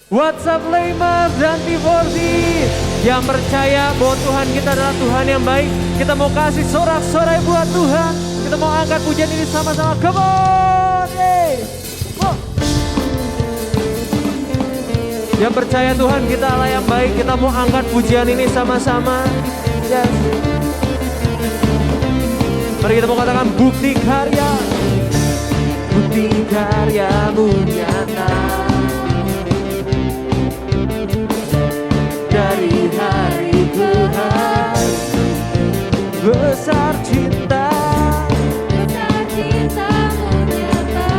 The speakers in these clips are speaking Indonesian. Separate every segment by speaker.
Speaker 1: WhatsApp Lemar dan T40 yang percaya bahwa Tuhan kita adalah Tuhan yang baik. Kita mau kasih sorak-sorai buat Tuhan. Kita mau angkat pujian ini sama-sama. Come on, hey. Oh. Yang percaya Tuhan kita Allah yang baik, kita mau angkat pujian ini sama-sama. Yes. Mari kita mau katakan bukti karya. Bukti karyamu nyata. Dari hari Tuhan besar cinta,
Speaker 2: besar cintamu nyata.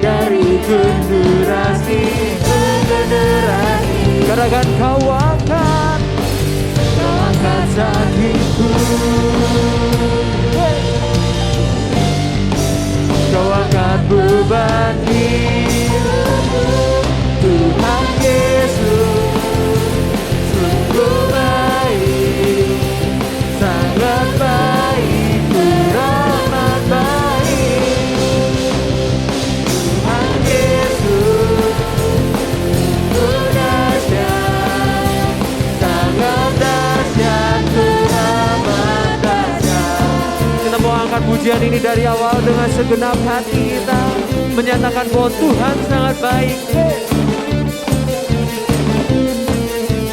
Speaker 1: dari generasi ke generasi, katakan kau angkat sakitku, kau angkat beban hidupku. Tuhan Yesus sungguh baik, sangat baik, teramat baik. Tuhan Yesus sungguh dahsyat, sangat dahsyat, teramat dahsyat. Kita mau angkat pujian ini dari awal dengan segenap hati kita, menyatakan bahwa Tuhan sangat baik.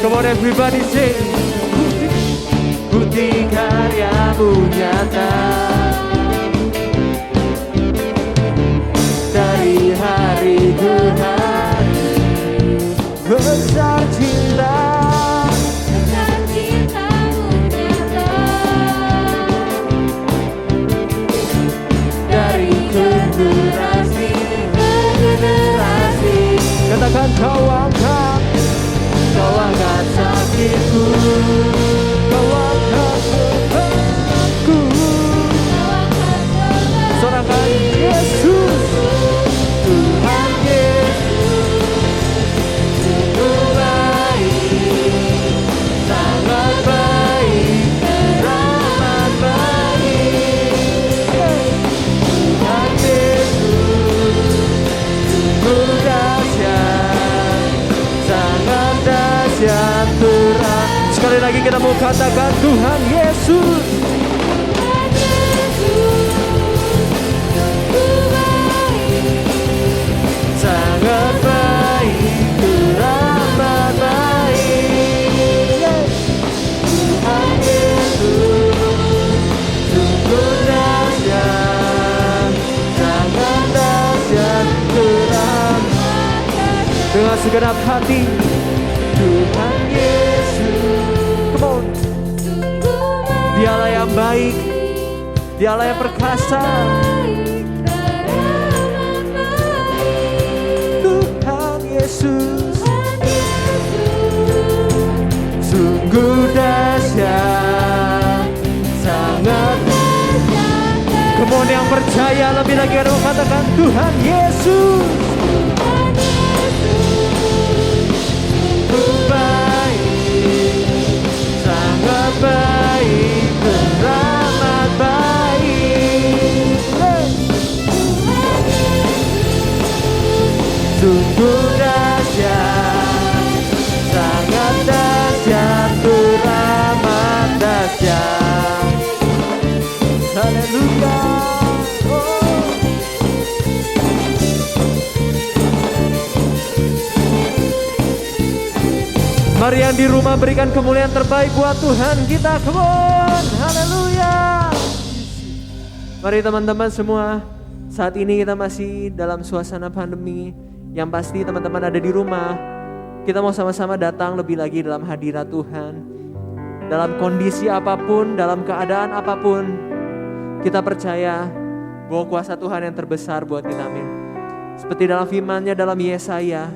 Speaker 1: Come on everybody sing. Bukti karyamu nyata, dari hari ke hari besar cinta,
Speaker 2: Besar cintamu nyata.
Speaker 1: dari generasi ke generasi. Katakan kau angkat sakitku, kau angkat bebanku. Sorakan Yesus, Tuhan Yesus sungguh baik, sangat baik, teramat baik. Tuhan Yesus sungguh dahsyat, sangat dahsyat, teramat. Sekali lagi kita mau katakan Tuhan Yesus. Sangat baik, teramat baik. Tuhan Yesus sungguh dahsyat, sangat dahsyat, teramat. Dengan segenap hati Tuhan Yesus. Come on. Dialah yang baik, Dialah yang perkasa. Tuhan Yesus sungguh dahsyat, sangat. Kemudian yang percaya lebih lagi ada katakan Tuhan Yesus baik, sangat baik, teramat baik. Sungguh dahsyat, sangat dahsyat, teramat dahsyat. Haleluya. Mari yang di rumah berikan kemuliaan terbaik buat Tuhan kita. Come on, haleluya. Mari teman-teman semua, saat ini kita masih dalam suasana pandemi. Yang pasti teman-teman ada di rumah, kita mau sama-sama datang lebih lagi dalam hadirat Tuhan. Dalam kondisi apapun, dalam keadaan apapun, kita percaya bahwa kuasa Tuhan yang terbesar buat kita, amin. Seperti dalam firman-Nya dalam Yesaya,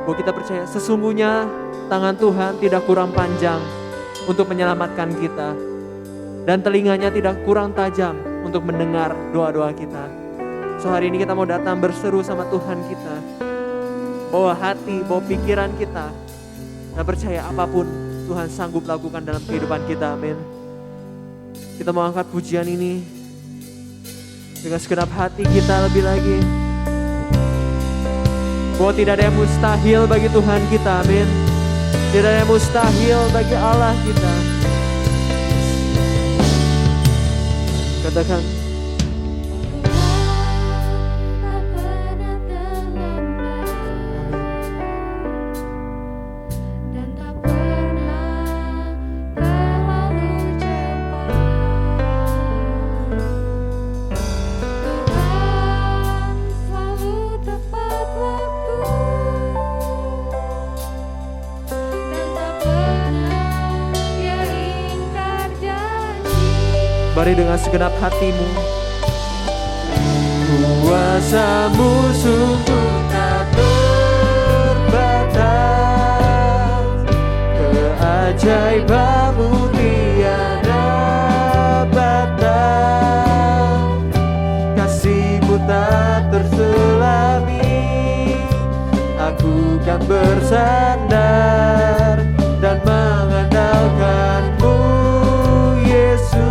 Speaker 1: bahwa kita percaya sesungguhnya tangan Tuhan tidak kurang panjang untuk menyelamatkan kita, dan telinganya tidak kurang tajam untuk mendengar doa-doa kita. So hari ini kita mau datang berseru sama Tuhan kita, bawa hati, bawa pikiran kita, dan percaya apapun Tuhan sanggup lakukan dalam kehidupan kita, amin. Kita mau angkat pujian ini dengan segenap hati kita lebih lagi. Bahwa tidak ada yang mustahil bagi Tuhan kita, amin. Tidak ada yang mustahil bagi Allah kita. Katakan, mari dengan segenap hatimu. Kuasa-Mu sungguh tak terbatas, keajaiban-Mu tiada batas, kasih-Mu tak terselami. Aku kan bersandar dan mengandalkan-Mu, Yesus.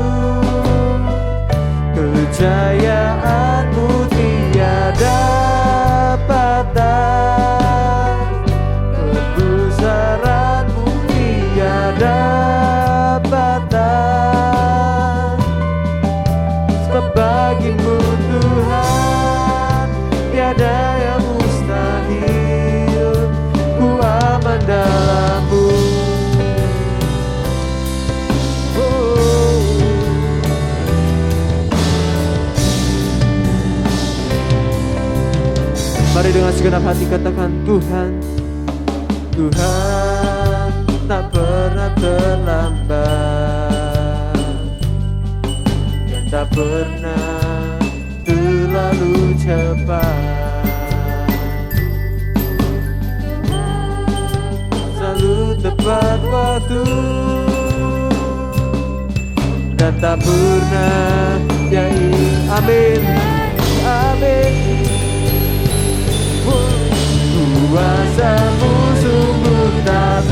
Speaker 1: Kejayaan-Mu tiada batas, kebesaran-Mu tiada batas. Sebab bagi-Mu Tuhan tiada yang mustahil, ku aman dalam-Mu. Mari dengan segenap hati katakan, Tuhan, Tuhan tak pernah terlambat dan tak pernah terlalu cepat. Selalu tepat waktu dan tak pernah amin, amin. Kuasa-Mu sungguh tak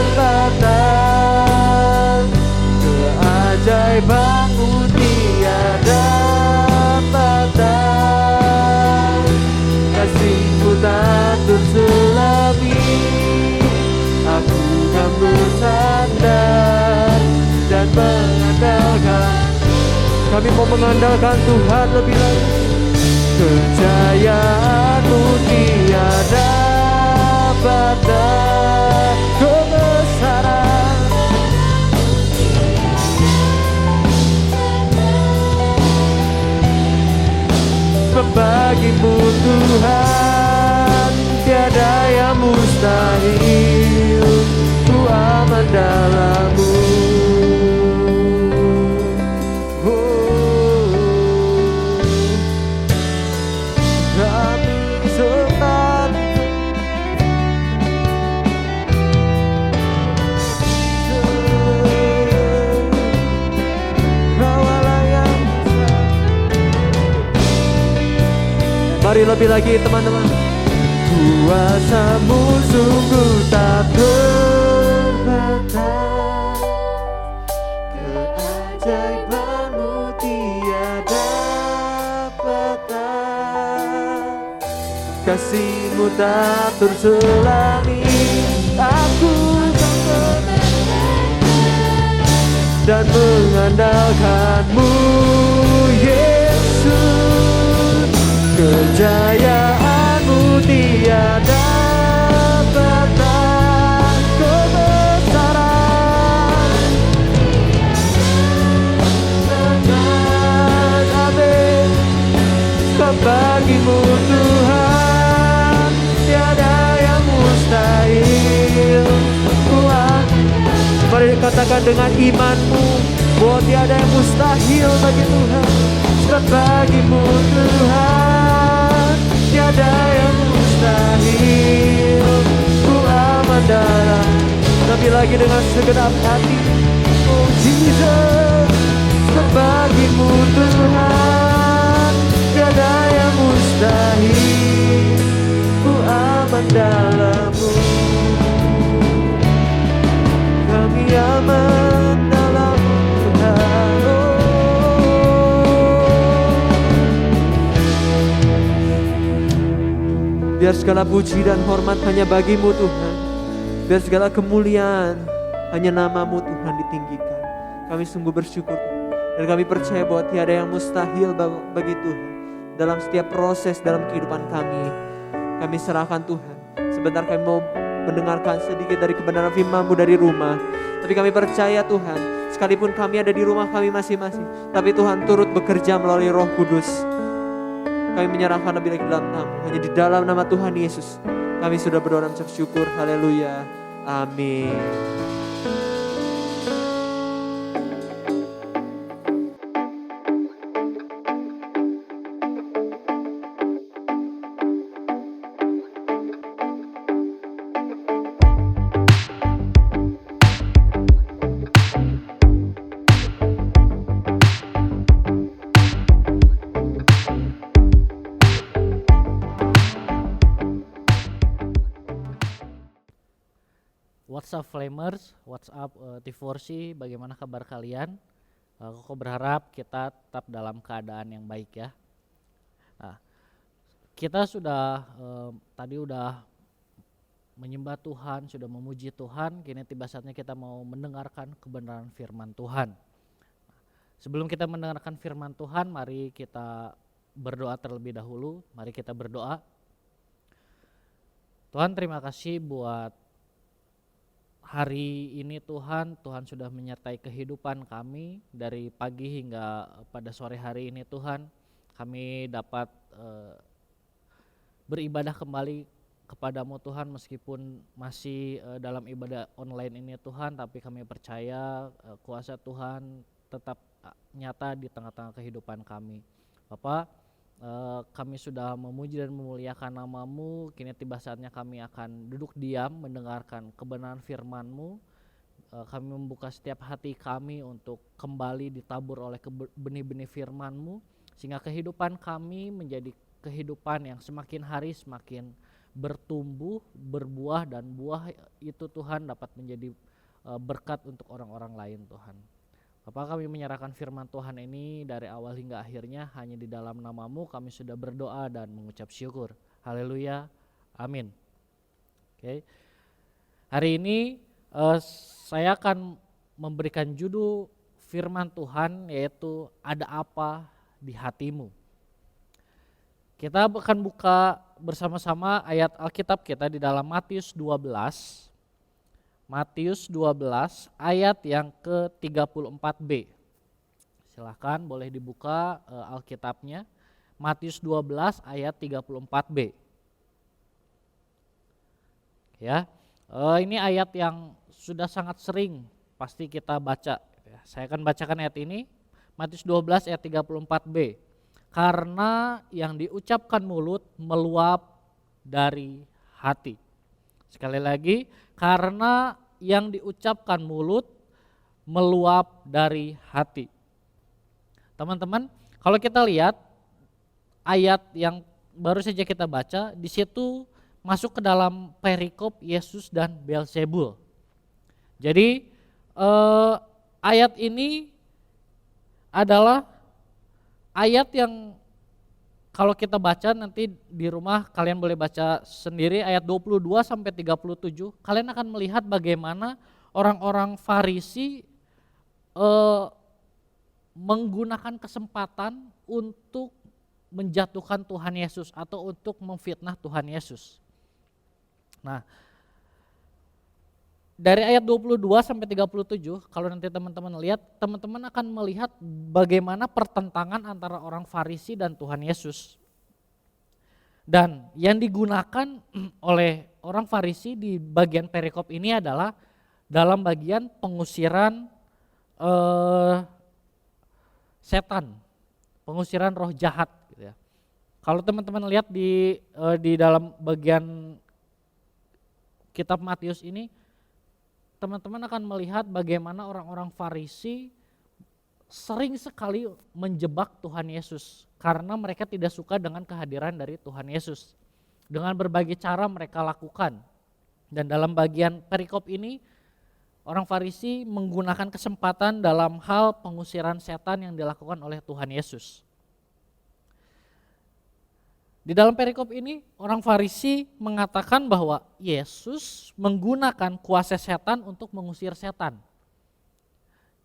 Speaker 1: terbatas, keajaiban-Mu tiada batas, kasih-Mu tak terselami. Aku kan bersandar dan mengandalkan. Kami mau mengandalkan Tuhan lebih lagi. Kejayaan-Mu tiada batas, kebesaran bagi-Mu Tuhan tiada yang mustahil, ku aman dalam-Mu. Mari lebih lagi teman-teman. Kuasa-Mu sungguh tak terbatas, keajaiban-Mu tiada batas, kasih-Mu tak terselami. Aku dan mengandalkan-Mu, Yesus. Kejayaan-Mu tiada batas, kebesaran amin. Bagi-Mu Tuhan tiada yang mustahil. Mari katakan dengan iman-mu bahwa tiada yang mustahil bagi Tuhan. Sebab bagi-Mu Tuhan tiada yang mustahil. Ku aman dalam. Tapi lagi dengan segenap hati. Oh Jesus, sebab bagi-Mu Tuhan tiada yang mustahil. Ku aman dalam-Mu. Kami aman dalam Tuhan. Biar segala puji dan hormat hanya bagi-Mu Tuhan. Biar segala kemuliaan hanya nama-Mu Tuhan ditinggikan. Kami sungguh bersyukur Tuhan. Dan kami percaya bahwa tiada yang mustahil bagi Tuhan. Dalam setiap proses dalam kehidupan kami. Kami serahkan Tuhan. Sebentar kami mau mendengarkan sedikit dari kebenaran firman-Mu dari rumah. Tapi kami percaya Tuhan, sekalipun kami ada di rumah kami masing-masing, tapi Tuhan turut bekerja melalui Roh Kudus. Kami menyerahkan lebih lagi dalam nama, hanya di dalam nama Tuhan Yesus. Kami sudah berdoa dan mengucap syukur. Haleluya. Amin.
Speaker 3: What's up Flamers, what's up T4C, bagaimana kabar kalian? Aku berharap kita tetap dalam keadaan yang baik ya. Nah, kita sudah tadi udah menyembah Tuhan, sudah memuji Tuhan, kini tiba saatnya kita mau mendengarkan kebenaran firman Tuhan. Sebelum kita mendengarkan firman Tuhan, mari kita berdoa terlebih dahulu, mari kita berdoa. Tuhan, terima kasih buat hari ini Tuhan sudah menyertai kehidupan kami dari pagi hingga pada sore hari ini Tuhan. Kami dapat beribadah kembali kepadamu Tuhan meskipun masih dalam ibadah online ini Tuhan, tapi kami percaya kuasa Tuhan tetap nyata di tengah-tengah kehidupan kami. Bapak, kami sudah memuji dan memuliakan nama-Mu, kini tiba saatnya kami akan duduk diam mendengarkan kebenaran firman-Mu. Kami membuka setiap hati kami untuk kembali ditabur oleh benih-benih firman-Mu, sehingga kehidupan kami menjadi kehidupan yang semakin hari semakin bertumbuh, berbuah, dan buah itu Tuhan dapat menjadi berkat untuk orang-orang lain Tuhan. Bapak, kami menyerahkan firman Tuhan ini dari awal hingga akhirnya hanya di dalam nama-Mu kami sudah berdoa dan mengucap syukur. Haleluya, amin. Oke. Hari ini saya akan memberikan judul firman Tuhan yaitu ada apa di hatimu. Kita akan buka bersama-sama ayat Alkitab kita di dalam Matius 12. Matius 12 ayat yang ke-34b. Silahkan boleh dibuka Alkitabnya. Matius 12 ayat 34b. Ya, ini ayat yang sudah sangat sering pasti kita baca. Saya akan bacakan ayat ini. Matius 12 ayat 34b. Karena yang diucapkan mulut meluap dari hati. Sekali lagi, karena yang diucapkan mulut meluap dari hati. Teman-teman, kalau kita lihat ayat yang baru saja kita baca, di situ masuk ke dalam perikop Yesus dan Beelzebul. Jadi ayat ini adalah ayat yang kalau kita baca nanti di rumah kalian boleh baca sendiri ayat 22 sampai 37, kalian akan melihat bagaimana orang-orang Farisi menggunakan kesempatan untuk menjatuhkan Tuhan Yesus atau untuk memfitnah Tuhan Yesus. Nah, dari ayat 22 sampai 37, kalau nanti teman-teman lihat, teman-teman akan melihat bagaimana pertentangan antara orang Farisi dan Tuhan Yesus. Dan yang digunakan oleh orang Farisi di bagian perikop ini adalah dalam bagian pengusiran setan, pengusiran roh jahat. Gitu ya. Kalau teman-teman lihat di dalam bagian kitab Matius ini, teman-teman akan melihat bagaimana orang-orang Farisi sering sekali menjebak Tuhan Yesus karena mereka tidak suka dengan kehadiran dari Tuhan Yesus. Dengan berbagai cara mereka lakukan. Dan dalam bagian perikop ini, orang Farisi menggunakan kesempatan dalam hal pengusiran setan yang dilakukan oleh Tuhan Yesus. Di dalam perikop ini orang Farisi mengatakan bahwa Yesus menggunakan kuasa setan untuk mengusir setan.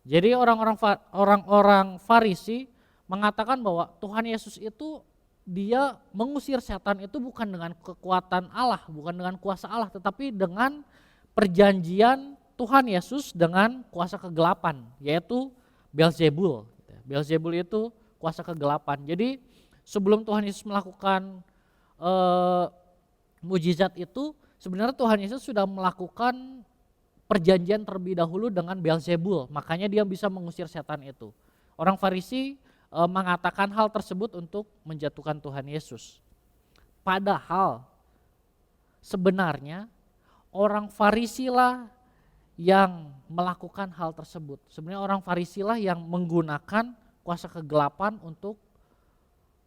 Speaker 3: Jadi orang-orang Farisi mengatakan bahwa Tuhan Yesus itu dia mengusir setan itu bukan dengan kekuatan Allah, bukan dengan kuasa Allah, tetapi dengan perjanjian Tuhan Yesus dengan kuasa kegelapan, yaitu Beelzebul. Beelzebul itu kuasa kegelapan. Jadi sebelum Tuhan Yesus melakukan mujizat itu, sebenarnya Tuhan Yesus sudah melakukan perjanjian terlebih dahulu dengan Beelzebul, makanya dia bisa mengusir setan itu. Orang Farisi mengatakan hal tersebut untuk menjatuhkan Tuhan Yesus. Padahal sebenarnya orang Farisi lah yang melakukan hal tersebut. Sebenarnya orang Farisi lah yang menggunakan kuasa kegelapan untuk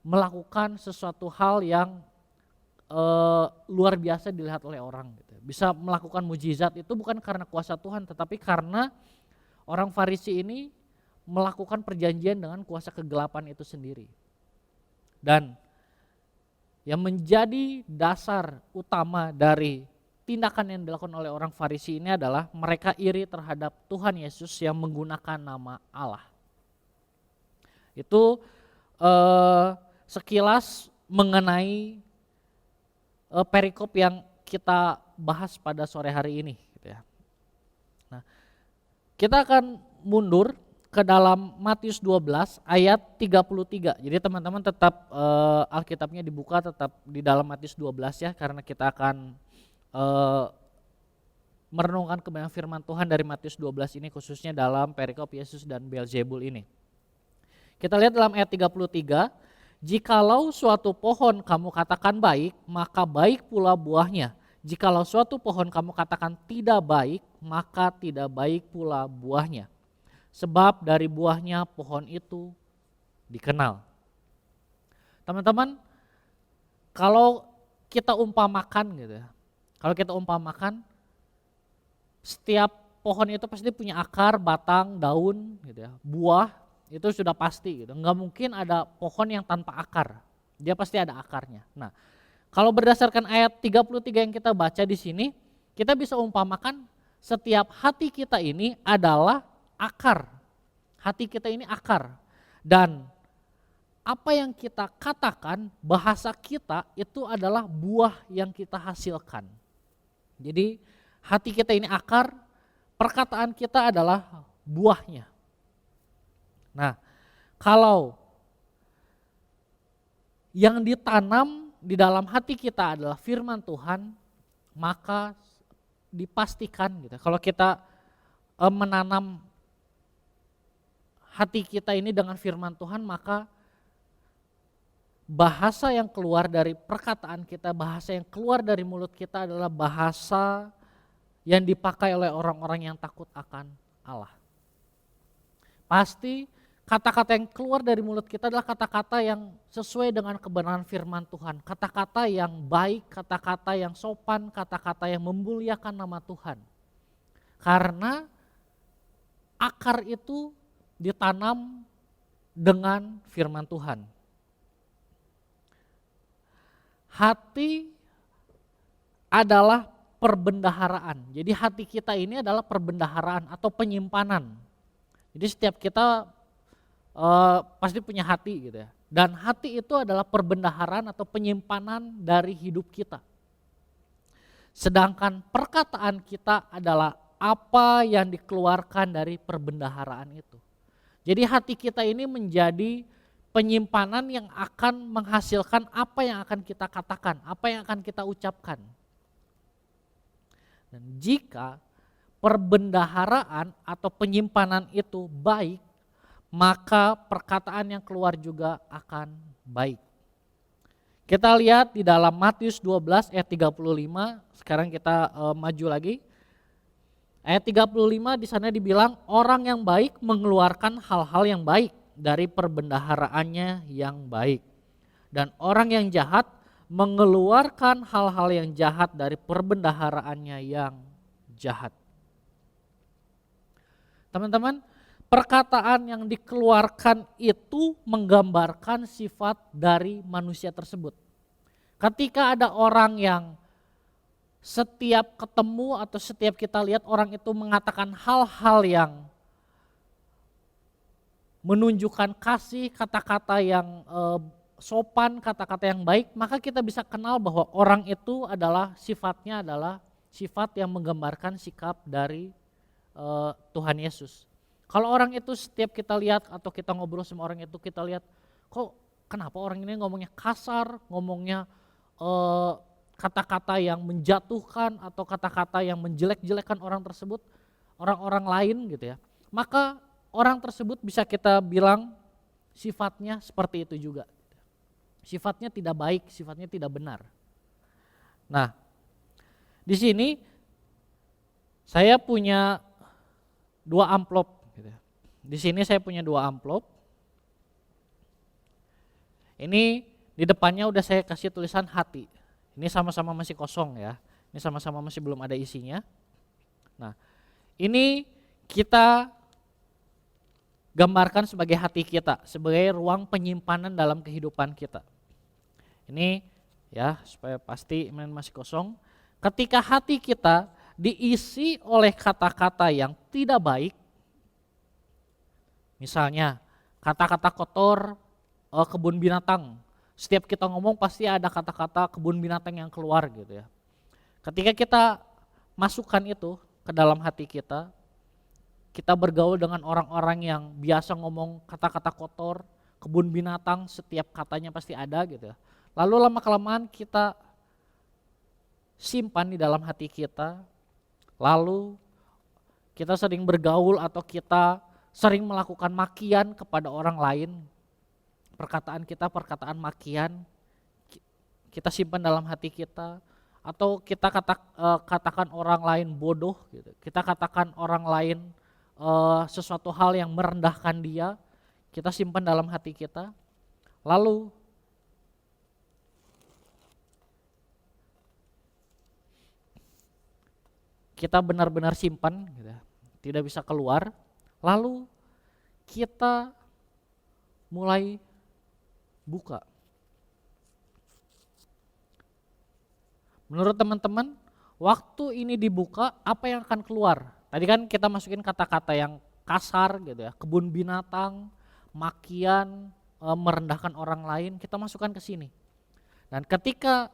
Speaker 3: melakukan sesuatu hal yang luar biasa dilihat oleh orang. Bisa melakukan mujizat itu bukan karena kuasa Tuhan, tetapi karena orang Farisi ini melakukan perjanjian dengan kuasa kegelapan itu sendiri. Dan yang menjadi dasar utama dari tindakan yang dilakukan oleh orang Farisi ini adalah mereka iri terhadap Tuhan Yesus yang menggunakan nama Allah. Itu sekilas mengenai perikop yang kita bahas pada sore hari ini. Nah, kita akan mundur ke dalam Matius 12 ayat 33. Jadi teman-teman tetap Alkitabnya dibuka tetap di dalam Matius 12 ya, karena kita akan merenungkan kebenaran firman Tuhan dari Matius 12 ini, khususnya dalam perikop Yesus dan Beelzebul ini. Kita lihat dalam ayat 33, jikalau suatu pohon kamu katakan baik, maka baik pula buahnya. Jikalau suatu pohon kamu katakan tidak baik, maka tidak baik pula buahnya. Sebab dari buahnya pohon itu dikenal. Teman-teman, kalau kita umpamakan gitu ya, kalau kita umpamakan, setiap pohon itu pasti punya akar, batang, daun, gitu ya. Buah itu sudah pasti gitu. Enggak mungkin ada pohon yang tanpa akar. Dia pasti ada akarnya. Nah, kalau berdasarkan ayat 33 yang kita baca di sini, kita bisa umpamakan setiap hati kita ini adalah akar. Hati kita ini akar. Dan apa yang kita katakan, bahasa kita itu adalah buah yang kita hasilkan. Jadi hati kita ini akar, perkataan kita adalah buahnya. Nah, kalau yang ditanam di dalam hati kita adalah firman Tuhan, maka dipastikan gitu. Kalau kita menanam hati kita ini dengan firman Tuhan, maka bahasa yang keluar dari perkataan kita, bahasa yang keluar dari mulut kita adalah bahasa yang dipakai oleh orang-orang yang takut akan Allah. Pasti kata-kata yang keluar dari mulut kita adalah kata-kata yang sesuai dengan kebenaran firman Tuhan. Kata-kata yang baik, kata-kata yang sopan, kata-kata yang memuliakan nama Tuhan. Karena akar itu ditanam dengan firman Tuhan. Hati adalah perbendaharaan. Jadi hati kita ini adalah perbendaharaan atau penyimpanan. Jadi setiap kita pasti punya hati gitu ya. Dan hati itu adalah perbendaharaan atau penyimpanan dari hidup kita. Sedangkan perkataan kita adalah apa yang dikeluarkan dari perbendaharaan itu. Jadi hati kita ini menjadi penyimpanan yang akan menghasilkan apa yang akan kita katakan, apa yang akan kita ucapkan. Dan jika perbendaharaan atau penyimpanan itu baik, maka perkataan yang keluar juga akan baik. Kita lihat di dalam Matius 12 ayat 35, sekarang kita maju lagi. Ayat 35 di sana dibilang orang yang baik mengeluarkan hal-hal yang baik dari perbendaharaannya yang baik. Dan orang yang jahat mengeluarkan hal-hal yang jahat dari perbendaharaannya yang jahat. Teman-teman, perkataan yang dikeluarkan itu menggambarkan sifat dari manusia tersebut. Ketika ada orang yang setiap ketemu atau setiap kita lihat orang itu mengatakan hal-hal yang menunjukkan kasih, kata-kata yang sopan, kata-kata yang baik, maka kita bisa kenal bahwa orang itu adalah sifatnya adalah sifat yang menggambarkan sikap dari Tuhan Yesus. Kalau orang itu setiap kita lihat atau kita ngobrol sama orang itu kita lihat, kok kenapa orang ini ngomongnya kasar, ngomongnya kata-kata yang menjatuhkan atau kata-kata yang menjelek-jelekan orang tersebut, orang-orang lain gitu ya. Maka orang tersebut bisa kita bilang sifatnya seperti itu juga. Sifatnya tidak baik, sifatnya tidak benar. Nah, di sini saya punya 2 amplop. Gitu. Di sini saya punya 2 amplop. Ini di depannya udah saya kasih tulisan hati. Ini sama-sama masih kosong ya. Ini sama-sama masih belum ada isinya. Nah, ini kita gambarkan sebagai hati kita, sebagai ruang penyimpanan dalam kehidupan kita. Ini ya supaya pasti masih kosong. Ketika hati kita diisi oleh kata-kata yang tidak baik, misalnya kata-kata kotor, kebun binatang. Setiap kita ngomong pasti ada kata-kata kebun binatang yang keluar gitu ya. Ketika kita masukkan itu ke dalam hati kita, kita bergaul dengan orang-orang yang biasa ngomong kata-kata kotor, kebun binatang, setiap katanya pasti ada gitu ya. Lalu lama-kelamaan kita simpan di dalam hati kita, lalu kita sering bergaul atau kita sering melakukan makian kepada orang lain. Perkataan kita perkataan makian, kita simpan dalam hati kita, atau kita katakan orang lain bodoh gitu. Kita katakan orang lain sesuatu hal yang merendahkan dia, kita simpan dalam hati kita. Lalu kita benar-benar simpan gitu, tidak bisa keluar. Lalu kita mulai buka. Menurut teman-teman, waktu ini dibuka, apa yang akan keluar? Tadi kan kita masukin kata-kata yang kasar gitu ya, kebun binatang, makian, merendahkan orang lain, kita masukkan ke sini. Dan ketika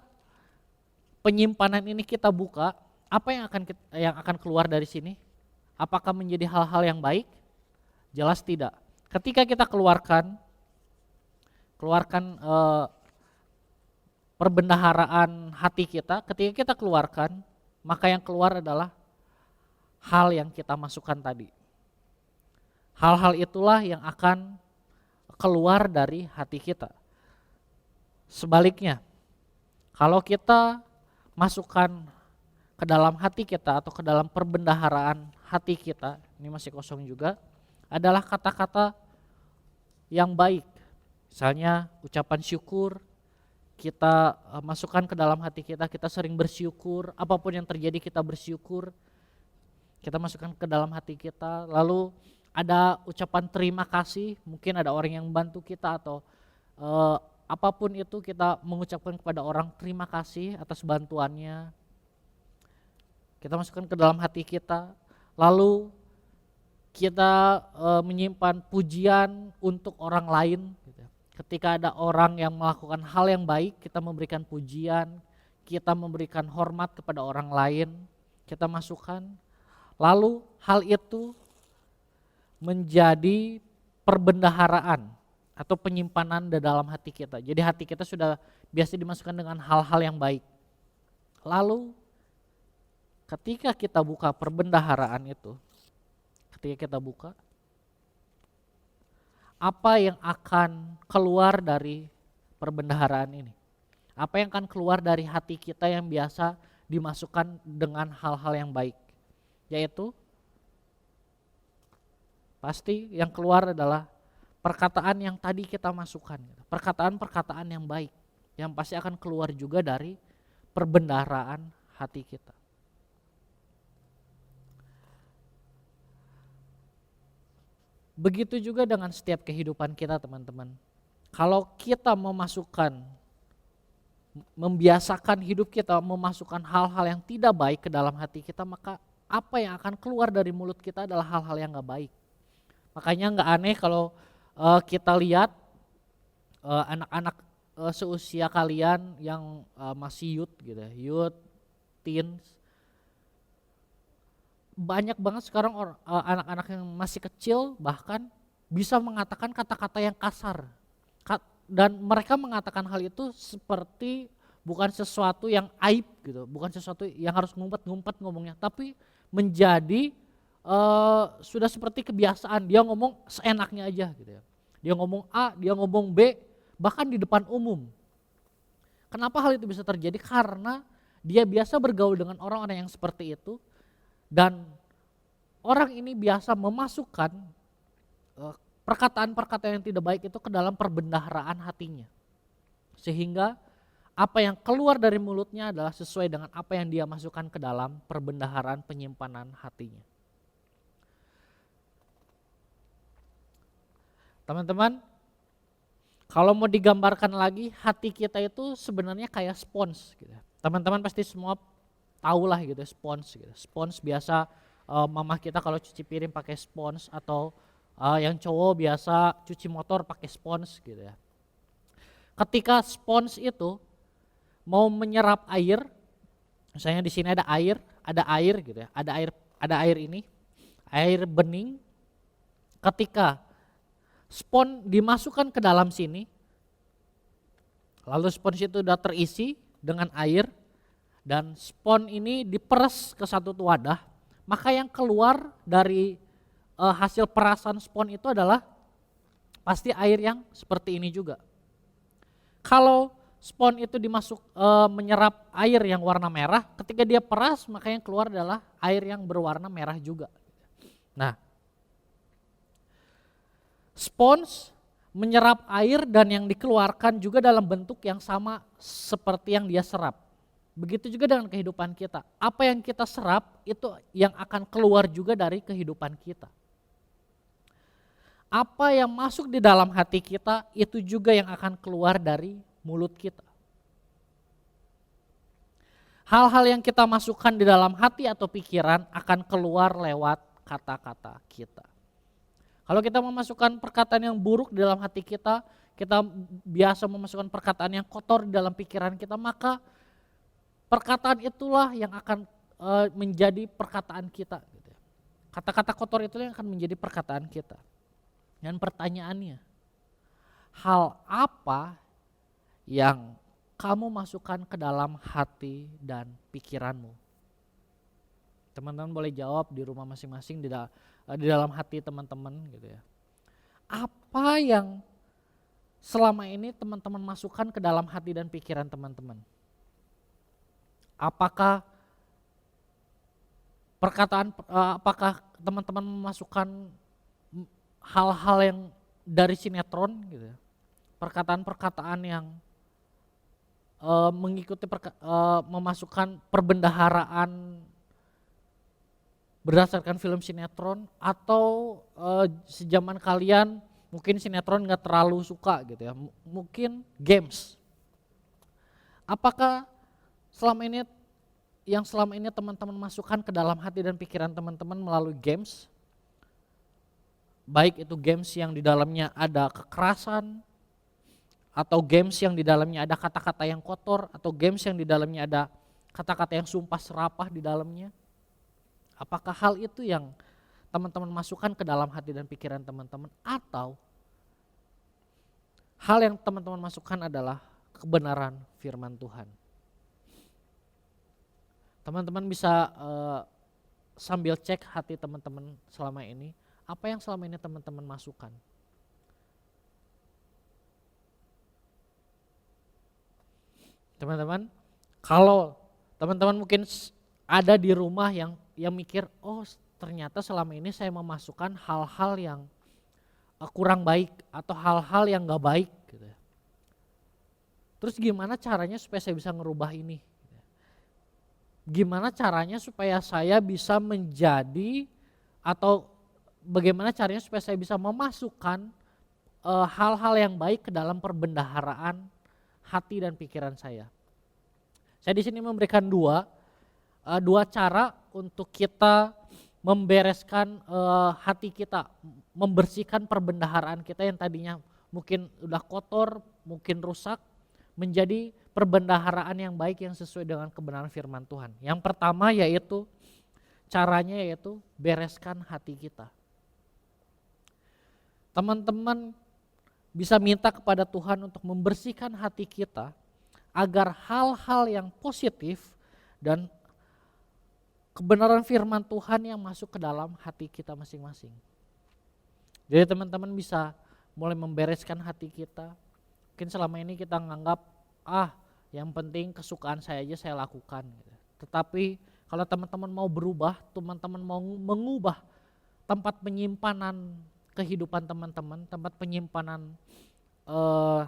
Speaker 3: penyimpanan ini kita buka, apa yang akan keluar dari sini? Apakah menjadi hal-hal yang baik? Jelas tidak. Ketika kita keluarkan perbendaharaan hati kita, ketika kita keluarkan, maka yang keluar adalah hal yang kita masukkan tadi. Hal-hal itulah yang akan keluar dari hati kita. Sebaliknya, kalau kita masukkan ke dalam hati kita atau ke dalam perbendaharaan hati kita, ini masih kosong juga, adalah kata-kata yang baik. Misalnya ucapan syukur, kita masukkan ke dalam hati kita, kita sering bersyukur, apapun yang terjadi kita bersyukur, kita masukkan ke dalam hati kita. Lalu ada ucapan terima kasih, mungkin ada orang yang membantu kita atau apapun itu, kita mengucapkan kepada orang terima kasih atas bantuannya. Kita masukkan ke dalam hati kita, lalu kita menyimpan pujian untuk orang lain. Ketika ada orang yang melakukan hal yang baik, kita memberikan pujian, kita memberikan hormat kepada orang lain, kita masukkan. Lalu hal itu menjadi perbendaharaan atau penyimpanan di dalam hati kita. Jadi hati kita sudah biasa dimasukkan dengan hal-hal yang baik. Lalu ketika kita buka perbendaharaan itu, ketika kita buka, apa yang akan keluar dari perbendaharaan ini? Apa yang akan keluar dari hati kita yang biasa dimasukkan dengan hal-hal yang baik? Yaitu pasti yang keluar adalah perkataan yang tadi kita masukkan, perkataan-perkataan yang baik, yang pasti akan keluar juga dari perbendaharaan hati kita. Begitu juga dengan setiap kehidupan kita, teman-teman. Kalau kita memasukkan membiasakan hidup kita memasukkan hal-hal yang tidak baik ke dalam hati kita, maka apa yang akan keluar dari mulut kita adalah hal-hal yang gak baik. Makanya gak aneh kalau kita lihat anak-anak seusia kalian yang masih youth gitu ya, youth, teens, banyak banget sekarang anak-anak yang masih kecil bahkan bisa mengatakan kata-kata yang kasar. Dan mereka mengatakan hal itu seperti bukan sesuatu yang aib gitu, bukan sesuatu yang harus ngumpet-ngumpet ngomongnya, tapi menjadi sudah seperti kebiasaan. Dia ngomong seenaknya aja gitu ya. Dia ngomong A, dia ngomong B, bahkan di depan umum. Kenapa hal itu bisa terjadi? Karena dia biasa bergaul dengan orang-orang yang seperti itu, dan orang ini biasa memasukkan perkataan-perkataan yang tidak baik itu ke dalam perbendaharaan hatinya. Sehingga apa yang keluar dari mulutnya adalah sesuai dengan apa yang dia masukkan ke dalam perbendaharaan penyimpanan hatinya. Teman-teman, kalau mau digambarkan lagi, hati kita itu sebenarnya kayak spons gitu. Teman-teman pasti semua tahulah gitu, spons gitu. Spons biasa mamah kita kalau cuci piring pakai spons, atau yang cowok biasa cuci motor pakai spons gitu ya. Ketika spons itu mau menyerap air, misalnya di sini ada air gitu ya, ada air ini, air bening. Ketika spons dimasukkan ke dalam sini, lalu spons itu sudah terisi dengan air, dan spons ini diperes ke satu wadah, maka yang keluar dari hasil perasan spons itu adalah pasti air yang seperti ini juga. Kalau spons itu menyerap air yang warna merah, ketika dia peras maka yang keluar adalah air yang berwarna merah juga. Nah, spons menyerap air dan yang dikeluarkan juga dalam bentuk yang sama seperti yang dia serap. Begitu juga dengan kehidupan kita. Apa yang kita serap itu yang akan keluar juga dari kehidupan kita. Apa yang masuk di dalam hati kita itu juga yang akan keluar dari mulut kita. Hal-hal yang kita masukkan di dalam hati atau pikiran akan keluar lewat kata-kata kita. Kalau kita memasukkan perkataan yang buruk di dalam hati kita biasa memasukkan perkataan yang kotor di dalam pikiran kita, maka perkataan itulah yang akan menjadi perkataan kita. Kata-kata kotor itulah yang akan menjadi perkataan kita. Dan pertanyaannya, hal apa yang kamu masukkan ke dalam hati dan pikiranmu? Teman-teman boleh jawab di rumah masing-masing, di dalam hati teman-teman gitu ya. Apa yang selama ini teman-teman masukkan ke dalam hati dan pikiran teman-teman? Apakah apakah teman-teman memasukkan hal-hal yang dari sinetron gitu ya? Perkataan-perkataan yang mengikuti memasukkan perbendaharaan berdasarkan film sinetron, atau sejaman kalian mungkin sinetron gak terlalu suka gitu ya, mungkin games. Apakah selama ini teman-teman masukkan ke dalam hati dan pikiran teman-teman melalui games? Baik itu games yang di dalamnya ada kekerasan, atau games yang di dalamnya ada kata-kata yang kotor, atau games yang di dalamnya ada kata-kata yang sumpah serapah di dalamnya. Apakah hal itu yang teman-teman masukkan ke dalam hati dan pikiran teman-teman, atau hal yang teman-teman masukkan adalah kebenaran firman Tuhan? Teman-teman bisa sambil cek hati teman-teman selama ini, apa yang selama ini teman-teman masukkan? Teman-teman, kalau teman-teman mungkin ada di rumah yang mikir, oh ternyata selama ini saya memasukkan hal-hal yang kurang baik atau hal-hal yang gak baik gitu. Terus gimana caranya supaya saya bisa ngerubah ini? Gimana caranya supaya saya bisa menjadi, atau bagaimana caranya supaya saya bisa memasukkan hal-hal yang baik ke dalam perbendaharaan hati dan pikiran saya? Saya di sini memberikan dua cara untuk kita membereskan hati kita, membersihkan perbendaharaan kita yang tadinya mungkin udah kotor, mungkin rusak, menjadi perbendaharaan yang baik yang sesuai dengan kebenaran firman Tuhan. Yang pertama caranya yaitu bereskan hati kita. Teman-teman bisa minta kepada Tuhan untuk membersihkan hati kita agar hal-hal yang positif dan kebenaran firman Tuhan yang masuk ke dalam hati kita masing-masing. Jadi teman-teman bisa mulai membereskan hati kita. Mungkin selama ini kita menganggap yang penting kesukaan saya aja saya lakukan. Tetapi kalau teman-teman mau berubah, teman-teman mau mengubah tempat penyimpanan kehidupan teman-teman, tempat penyimpanan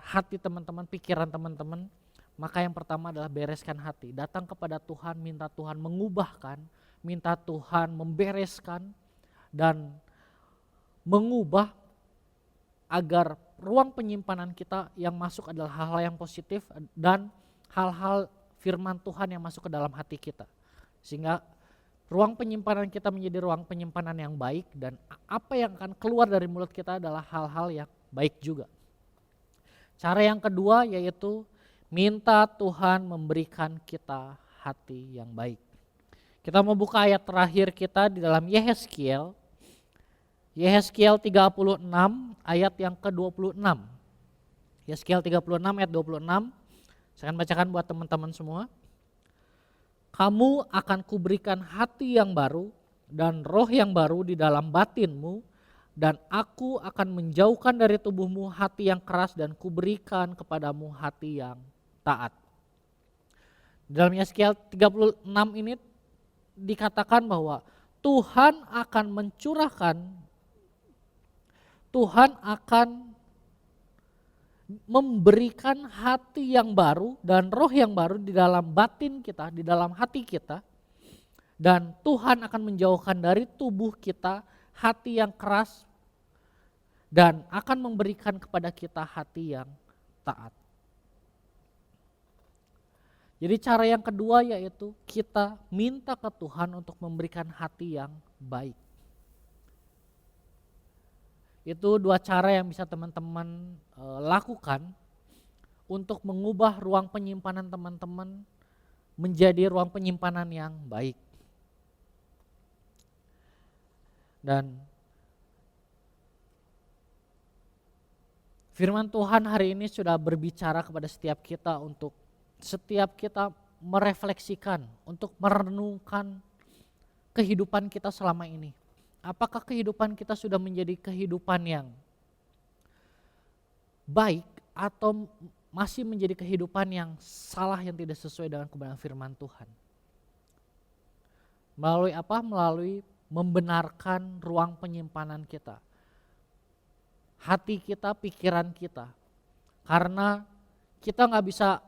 Speaker 3: hati teman-teman, pikiran teman-teman, maka yang pertama adalah bereskan hati. Datang kepada Tuhan, minta Tuhan mengubahkan, minta Tuhan membereskan dan mengubah agar ruang penyimpanan kita yang masuk adalah hal-hal yang positif dan hal-hal firman Tuhan yang masuk ke dalam hati kita. Sehingga ruang penyimpanan kita menjadi ruang penyimpanan yang baik dan apa yang akan keluar dari mulut kita adalah hal-hal yang baik juga. Cara yang kedua yaitu minta Tuhan memberikan kita hati yang baik. Kita mau buka ayat terakhir kita di dalam Yehezkiel 36 ayat yang ke-26. Yehezkiel 36 ayat 26. Saya akan bacakan buat teman-teman semua. Kamu akan kuberikan hati yang baru dan roh yang baru di dalam batinmu, dan aku akan menjauhkan dari tubuhmu hati yang keras dan kuberikan kepadamu hati yang taat. Dalam Yehezkiel 36 ini dikatakan bahwa Tuhan akan memberikan hati yang baru dan roh yang baru di dalam batin kita, di dalam hati kita. Dan Tuhan akan menjauhkan dari tubuh kita hati yang keras dan akan memberikan kepada kita hati yang taat. Jadi cara yang kedua yaitu kita minta ke Tuhan untuk memberikan hati yang baik. Itu dua cara yang bisa teman-teman lakukan untuk mengubah ruang penyimpanan teman-teman menjadi ruang penyimpanan yang baik. Dan firman Tuhan hari ini sudah berbicara kepada setiap kita untuk setiap kita merefleksikan, untuk merenungkan kehidupan kita selama ini. Apakah kehidupan kita sudah menjadi kehidupan yang baik atau masih menjadi kehidupan yang salah yang tidak sesuai dengan kebenaran firman Tuhan? Melalui apa? Melalui membenarkan ruang penyimpanan kita. Hati kita, pikiran kita. Karena kita gak bisa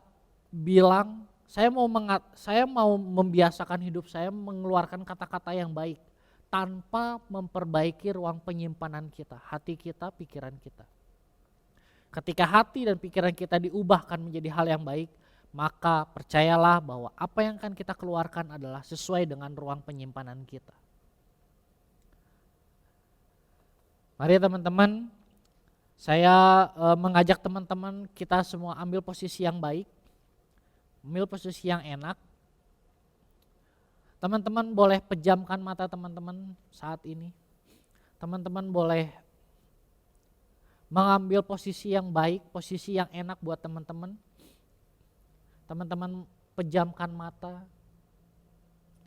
Speaker 3: bilang, saya mau membiasakan hidup saya mengeluarkan kata-kata yang baik tanpa memperbaiki ruang penyimpanan kita, hati kita, pikiran kita. Ketika hati dan pikiran kita diubahkan menjadi hal yang baik, maka percayalah bahwa apa yang akan kita keluarkan adalah sesuai dengan ruang penyimpanan kita. Mari teman-teman, saya mengajak teman-teman kita semua ambil posisi yang baik, ambil posisi yang enak. Teman-teman boleh pejamkan mata teman-teman saat ini. Teman-teman boleh mengambil posisi yang baik, posisi yang enak buat teman-teman. Teman-teman pejamkan mata.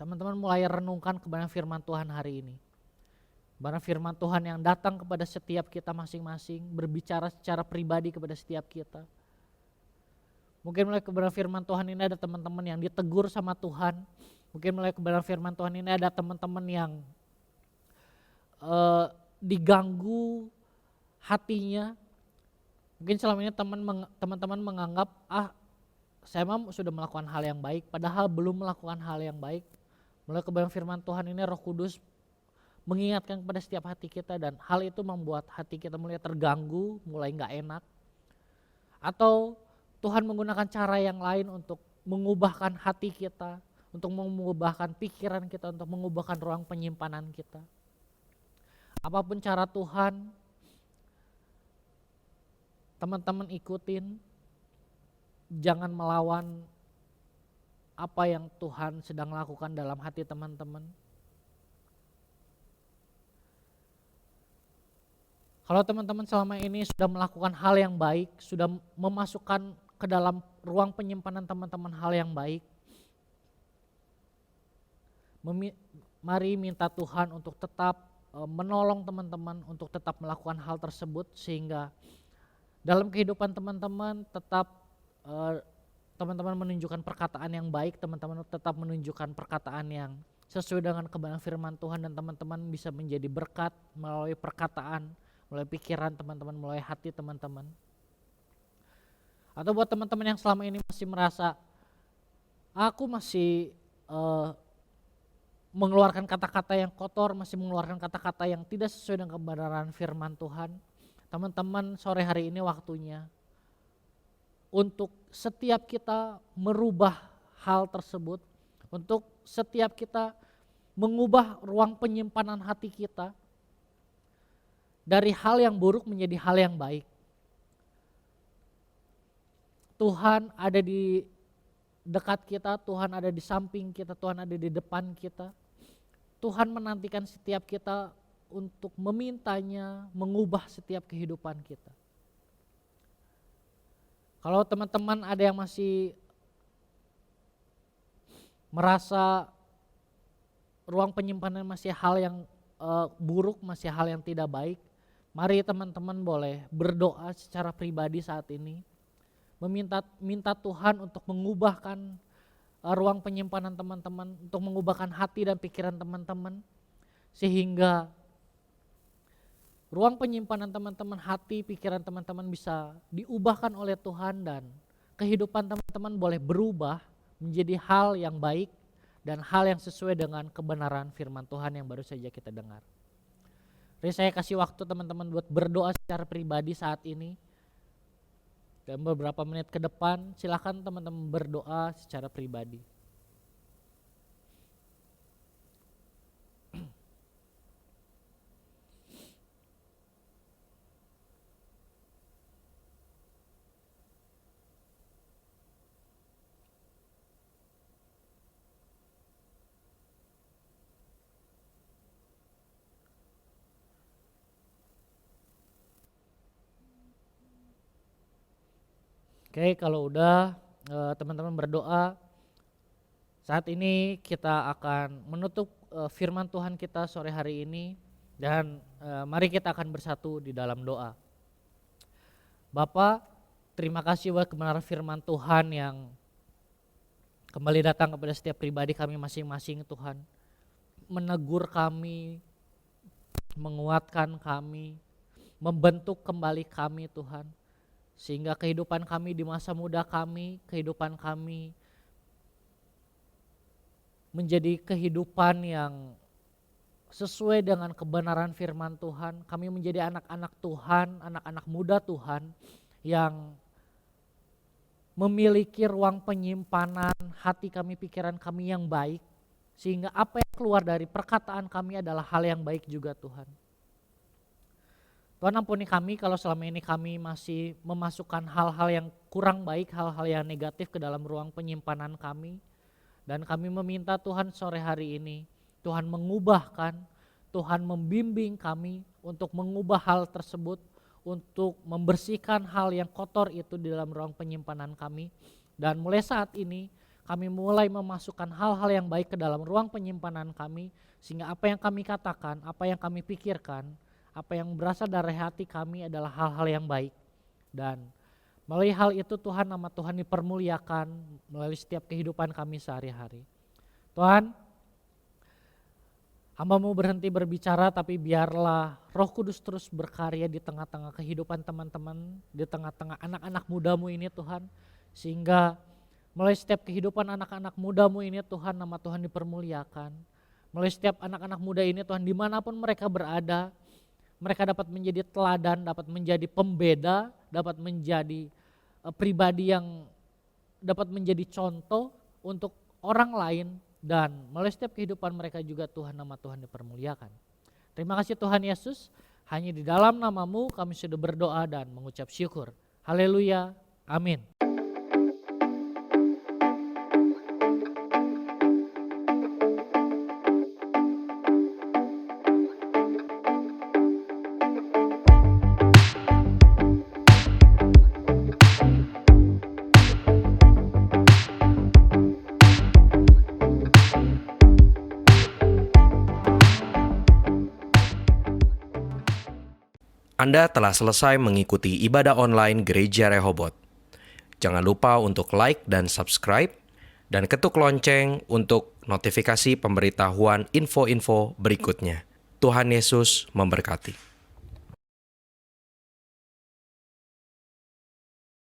Speaker 3: Teman-teman mulai renungkan kebenaran firman Tuhan hari ini. Kebenaran firman Tuhan yang datang kepada setiap kita masing-masing, berbicara secara pribadi kepada setiap kita. Mungkin mulai kebenaran firman Tuhan ini ada teman-teman yang ditegur sama Tuhan. Mungkin mulai kebenaran firman Tuhan ini ada teman-teman yang diganggu hatinya. Mungkin selama ini teman-teman menganggap saya sudah melakukan hal yang baik, padahal belum melakukan hal yang baik. Mulai kebenaran firman Tuhan ini Roh Kudus mengingatkan kepada setiap hati kita, dan hal itu membuat hati kita mulai terganggu, mulai gak enak. Atau Tuhan menggunakan cara yang lain untuk mengubahkan hati kita, untuk mengubahkan pikiran kita, untuk mengubahkan ruang penyimpanan kita. Apapun cara Tuhan, teman-teman ikutin, jangan melawan apa yang Tuhan sedang lakukan dalam hati teman-teman. Kalau teman-teman selama ini sudah melakukan hal yang baik, sudah memasukkan ke dalam ruang penyimpanan teman-teman hal yang baik, mari minta Tuhan untuk tetap menolong teman-teman untuk tetap melakukan hal tersebut, sehingga dalam kehidupan teman-teman tetap teman-teman menunjukkan perkataan yang baik, teman-teman tetap menunjukkan perkataan yang sesuai dengan kebenaran firman Tuhan, dan teman-teman bisa menjadi berkat melalui perkataan, melalui pikiran teman-teman, melalui hati teman-teman. Atau buat teman-teman yang selama ini masih merasa, aku masih mengeluarkan kata-kata yang kotor, masih mengeluarkan kata-kata yang tidak sesuai dengan kebenaran firman Tuhan, teman-teman sore hari ini waktunya untuk setiap kita merubah hal tersebut, untuk setiap kita mengubah ruang penyimpanan hati kita dari hal yang buruk menjadi hal yang baik. Tuhan ada di dekat kita, Tuhan ada di samping kita, Tuhan ada di depan kita. Tuhan menantikan setiap kita untuk memintanya mengubah setiap kehidupan kita. Kalau teman-teman ada yang masih merasa ruang penyimpanan masih hal yang buruk, masih hal yang tidak baik, mari teman-teman boleh berdoa secara pribadi saat ini, minta Tuhan untuk mengubahkan ruang penyimpanan teman-teman, untuk mengubahkan hati dan pikiran teman-teman, sehingga ruang penyimpanan teman-teman, hati, pikiran teman-teman bisa diubahkan oleh Tuhan, dan kehidupan teman-teman boleh berubah menjadi hal yang baik dan hal yang sesuai dengan kebenaran firman Tuhan yang baru saja kita dengar. Jadi saya kasih waktu teman-teman buat berdoa secara pribadi saat ini. Dan beberapa menit ke depan silakan teman-teman berdoa secara pribadi. Oke, kalau udah teman-teman berdoa, saat ini kita akan menutup firman Tuhan kita sore hari ini, dan mari kita akan bersatu di dalam doa. Bapa, terima kasih buat kebenaran firman Tuhan yang kembali datang kepada setiap pribadi kami masing-masing Tuhan. Menegur kami, menguatkan kami, membentuk kembali kami Tuhan. Sehingga kehidupan kami di masa muda kami, kehidupan kami menjadi kehidupan yang sesuai dengan kebenaran firman Tuhan. Kami menjadi anak-anak Tuhan, anak-anak muda Tuhan yang memiliki ruang penyimpanan hati kami, pikiran kami yang baik. Sehingga apa yang keluar dari perkataan kami adalah hal yang baik juga Tuhan. Tuhan ampuni kami kalau selama ini kami masih memasukkan hal-hal yang kurang baik, hal-hal yang negatif ke dalam ruang penyimpanan kami. Dan kami meminta Tuhan sore hari ini, Tuhan mengubahkan, Tuhan membimbing kami untuk mengubah hal tersebut, untuk membersihkan hal yang kotor itu di dalam ruang penyimpanan kami. Dan mulai saat ini kami mulai memasukkan hal-hal yang baik ke dalam ruang penyimpanan kami, sehingga apa yang kami katakan, apa yang kami pikirkan, apa yang berasal dari hati kami adalah hal-hal yang baik. Dan melalui hal itu Tuhan, nama Tuhan dipermuliakan melalui setiap kehidupan kami sehari-hari. Tuhan, hamba-Mu berhenti berbicara, tapi biarlah Roh Kudus terus berkarya di tengah-tengah kehidupan teman-teman, di tengah-tengah anak-anak muda-Mu ini Tuhan. Sehingga melalui setiap kehidupan anak-anak muda-Mu ini Tuhan, nama Tuhan dipermuliakan. Melalui setiap anak-anak muda ini Tuhan, dimanapun mereka berada, mereka dapat menjadi teladan, dapat menjadi pembeda, dapat menjadi pribadi yang dapat menjadi contoh untuk orang lain, dan melalui setiap kehidupan mereka juga Tuhan, nama Tuhan dipermuliakan. Terima kasih Tuhan Yesus, hanya di dalam nama-Mu kami sudah berdoa dan mengucap syukur. Haleluya, amin.
Speaker 4: Anda telah selesai mengikuti ibadah online Gereja Rehobot. Jangan lupa untuk like dan subscribe, dan ketuk lonceng untuk notifikasi pemberitahuan info-info berikutnya. Tuhan Yesus memberkati.